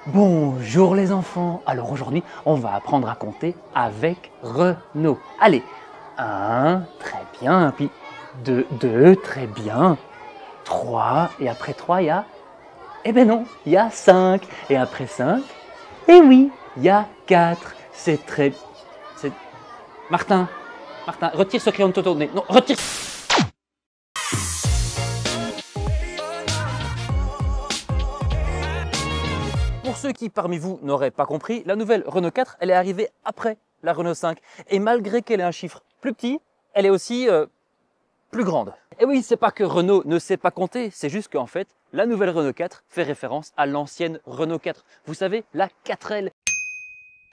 Bonjour les enfants. Alors aujourd'hui, on va apprendre à compter avec Renaud. Allez, 1, très bien, puis 2, très bien, 3, et après 3, il y a... Eh ben non, il y a 5, et après 5, eh oui, il y a 4. C'est très... C'est... Martin, retire ce crayon de ton nez. Non, retire... Pour ceux qui parmi vous n'auraient pas compris, la nouvelle Renault 4, elle est arrivée après la Renault 5. Et malgré qu'elle ait un chiffre plus petit, elle est aussi plus grande. Et oui, c'est pas que Renault ne sait pas compter, c'est juste qu'en fait, la nouvelle Renault 4 fait référence à l'ancienne Renault 4. Vous savez, la 4L.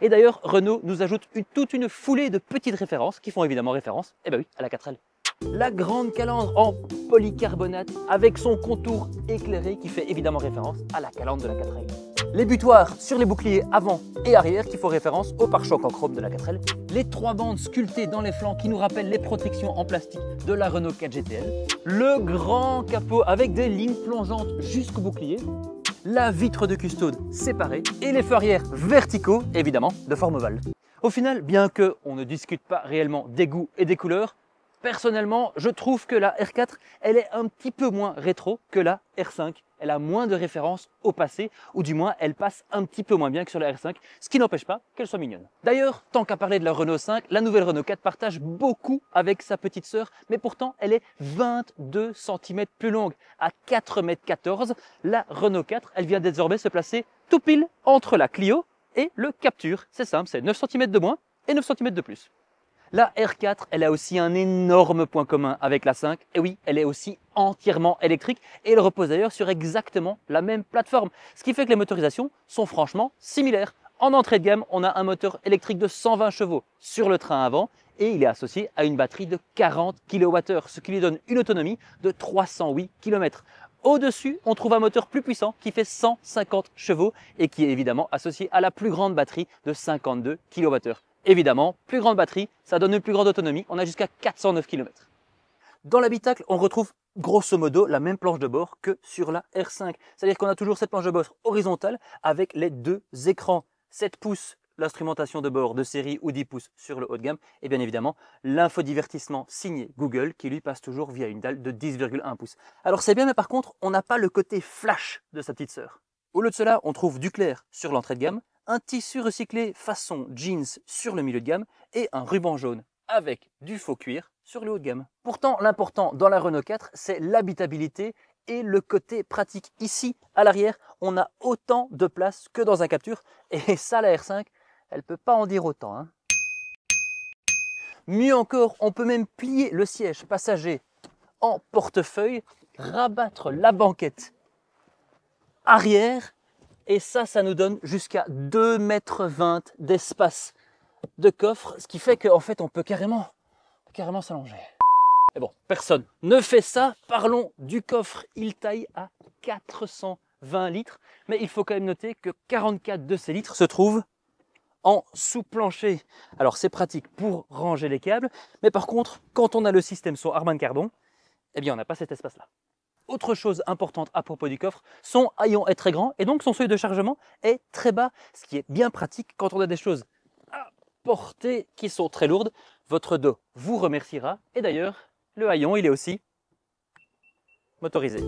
Et d'ailleurs, Renault nous ajoute toute une foulée de petites références qui font évidemment référence, eh ben oui, à la 4L. La grande calandre en polycarbonate avec son contour éclairé qui fait évidemment référence à la calandre de la 4L. Les butoirs sur les boucliers avant et arrière qui font référence au pare-choc en chrome de la 4L. Les 3 bandes sculptées dans les flancs qui nous rappellent les protections en plastique de la Renault 4 GTL. Le grand capot avec des lignes plongeantes jusqu'au bouclier. La vitre de custode séparée et les feux arrière verticaux, évidemment, de forme ovale. Au final, bien qu'on ne discute pas réellement des goûts et des couleurs, personnellement, je trouve que la R4, elle est un petit peu moins rétro que la R5. Elle a moins de références au passé, ou du moins, elle passe un petit peu moins bien que sur la R5, ce qui n'empêche pas qu'elle soit mignonne. D'ailleurs, tant qu'à parler de la Renault 5, la nouvelle Renault 4 partage beaucoup avec sa petite sœur, mais pourtant, elle est 22 cm plus longue. À 4,14 m, la Renault 4, elle vient désormais se placer tout pile entre la Clio et le Captur. C'est simple, c'est 9 cm de moins et 9 cm de plus. La R4, elle a aussi un énorme point commun avec la 5. Et oui, elle est aussi entièrement électrique et elle repose d'ailleurs sur exactement la même plateforme. Ce qui fait que les motorisations sont franchement similaires. En entrée de gamme, on a un moteur électrique de 120 chevaux sur le train avant et il est associé à une batterie de 40 kWh, ce qui lui donne une autonomie de 308 km. Au-dessus, on trouve un moteur plus puissant qui fait 150 chevaux et qui est évidemment associé à la plus grande batterie de 52 kWh. Évidemment, plus grande batterie, ça donne une plus grande autonomie, on a jusqu'à 409 km. Dans l'habitacle, on retrouve grosso modo la même planche de bord que sur la R5. C'est-à-dire qu'on a toujours cette planche de bord horizontale avec les 2 écrans. 7 pouces, l'instrumentation de bord de série ou 10 pouces sur le haut de gamme. Et bien évidemment, l'infodivertissement signé Google qui lui passe toujours via une dalle de 10,1 pouces. Alors c'est bien, mais par contre, on n'a pas le côté flash de sa petite sœur. Au lieu de cela, on trouve du clair sur l'entrée de gamme, un tissu recyclé façon jeans sur le milieu de gamme et un ruban jaune avec du faux cuir sur le haut de gamme. Pourtant, l'important dans la Renault 4, c'est l'habitabilité et le côté pratique. Ici, à l'arrière, on a autant de place que dans un Captur et ça, la R5, elle ne peut pas en dire autant, hein. Mieux encore, on peut même plier le siège passager en portefeuille, rabattre la banquette arrière et ça nous donne jusqu'à 2,20 m d'espace de coffre, ce qui fait qu'en fait, on peut carrément s'allonger. Mais bon, personne ne fait ça. Parlons du coffre. Il taille à 420 litres, mais il faut quand même noter que 44 de ces litres se trouvent en sous-plancher. Alors, c'est pratique pour ranger les câbles, mais par contre, quand on a le système son Harman Kardon, eh bien, on n'a pas cet espace-là. Autre chose importante à propos du coffre, son haillon est très grand et donc son seuil de chargement est très bas, ce qui est bien pratique quand on a des choses à porter qui sont très lourdes. Votre dos vous remerciera et d'ailleurs, le haillon, il est aussi motorisé.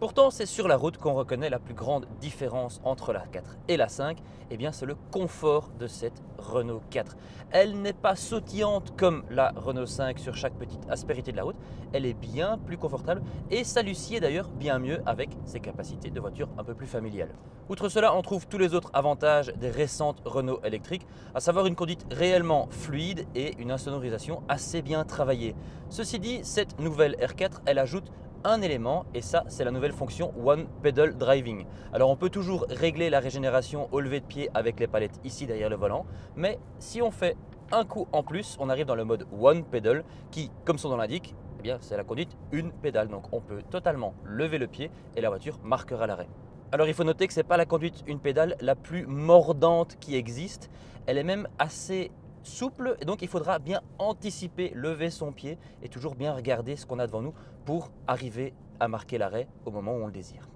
Pourtant, c'est sur la route qu'on reconnaît la plus grande différence entre la 4 et la 5. Eh bien, c'est le confort de cette Renault 4. Elle n'est pas sautillante comme la Renault 5 sur chaque petite aspérité de la route. Elle est bien plus confortable et ça lui sied d'ailleurs bien mieux avec ses capacités de voiture un peu plus familiale. Outre cela, on trouve tous les autres avantages des récentes Renault électriques, à savoir une conduite réellement fluide et une insonorisation assez bien travaillée. Ceci dit, cette nouvelle R4, elle ajoute un élément et ça c'est la nouvelle fonction One Pedal Driving. Alors on peut toujours régler la régénération au lever de pied avec les palettes ici derrière le volant, mais si on fait un coup en plus, on arrive dans le mode One Pedal qui, comme son nom l'indique, eh bien c'est la conduite une pédale. Donc on peut totalement lever le pied et la voiture marquera l'arrêt. Alors il faut noter que ce n'est pas la conduite une pédale la plus mordante qui existe, elle est même assez souple et donc il faudra bien anticiper, lever son pied et toujours bien regarder ce qu'on a devant nous pour arriver à marquer l'arrêt au moment où on le désire.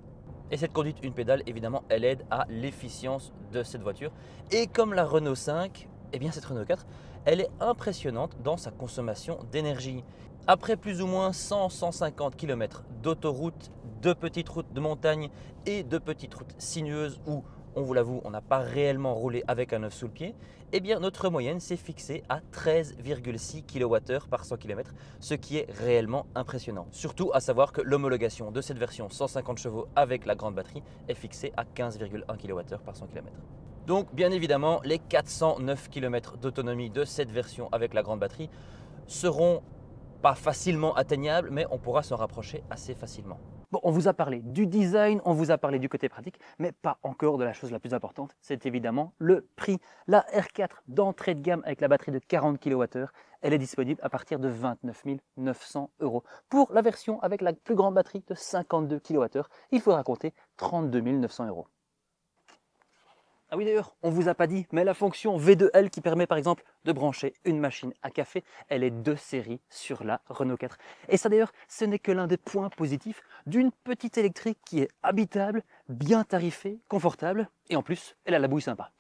Et cette conduite une pédale, évidemment, elle aide à l'efficience de cette voiture. Et comme la Renault 5, eh bien cette Renault 4, elle est impressionnante dans sa consommation d'énergie. Après plus ou moins 100-150 km d'autoroute, de petites routes de montagne et de petites routes sinueuses où, on vous l'avoue, on n'a pas réellement roulé avec un œuf sous le pied, eh bien notre moyenne s'est fixée à 13,6 kWh par 100 km, ce qui est réellement impressionnant. Surtout à savoir que l'homologation de cette version 150 chevaux avec la grande batterie est fixée à 15,1 kWh par 100 km. Donc bien évidemment, les 409 km d'autonomie de cette version avec la grande batterie seront pas facilement atteignables, mais on pourra s'en rapprocher assez facilement. Bon, on vous a parlé du design, on vous a parlé du côté pratique, mais pas encore de la chose la plus importante, c'est évidemment le prix. La R4 d'entrée de gamme avec la batterie de 40 kWh, elle est disponible à partir de 29 900 €. Pour la version avec la plus grande batterie de 52 kWh, il faudra compter 32 900 €. Ah oui d'ailleurs, on ne vous a pas dit, mais la fonction V2L qui permet par exemple de brancher une machine à café, elle est de série sur la Renault 4. Et ça d'ailleurs, ce n'est que l'un des points positifs d'une petite électrique qui est habitable, bien tarifée, confortable et en plus, elle a la bouille sympa.